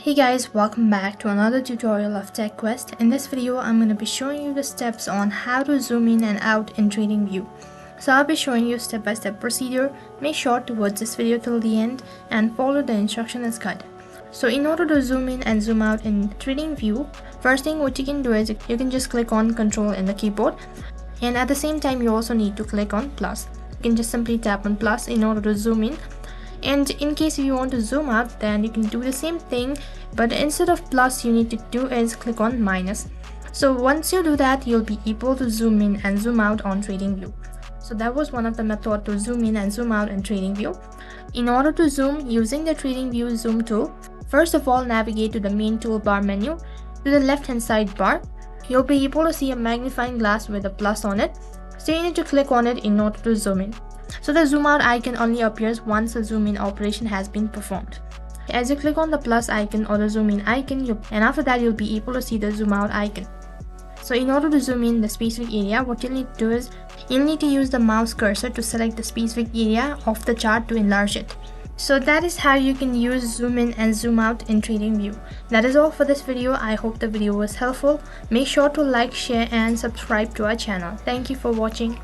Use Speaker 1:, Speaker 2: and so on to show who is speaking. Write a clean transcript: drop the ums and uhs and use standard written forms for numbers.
Speaker 1: Hey guys, welcome back to another tutorial of TechQuest. In this video, I'm going to be showing you the steps on how to zoom in and out in TradingView. So I'll be showing you step-by-step procedure. Make sure to watch this video till the end and follow the instruction as guided. So in order to zoom in and zoom out in TradingView, first thing what you can do is you can just click on Control in the keyboard, and at the same time you also need to click on plus. You can just simply tap on plus in order to zoom in. And in case if you want to zoom out, then you can do the same thing, but instead of plus you need to do is click on minus. So once you do that, you'll be able to zoom in and zoom out on TradingView. So that was one of the methods to zoom in and zoom out in TradingView. In order to zoom using the TradingView zoom tool, first of all navigate to the main toolbar menu. To the left hand side bar, you'll be able to see a magnifying glass with a plus on it. So you need to click on it in order to zoom in. So the zoom out icon only appears once the zoom in operation has been performed. As you click on the plus icon or the zoom in icon, and after that you'll be able to see the zoom out icon. So in order to zoom in the specific area, what you'll need to do is you'll need to use the mouse cursor to select the specific area of the chart to enlarge it. So that is how you can use zoom in and zoom out in TradingView. That is all for this video. I hope the video was helpful. Make sure to like, share and subscribe to our channel. Thank you for watching.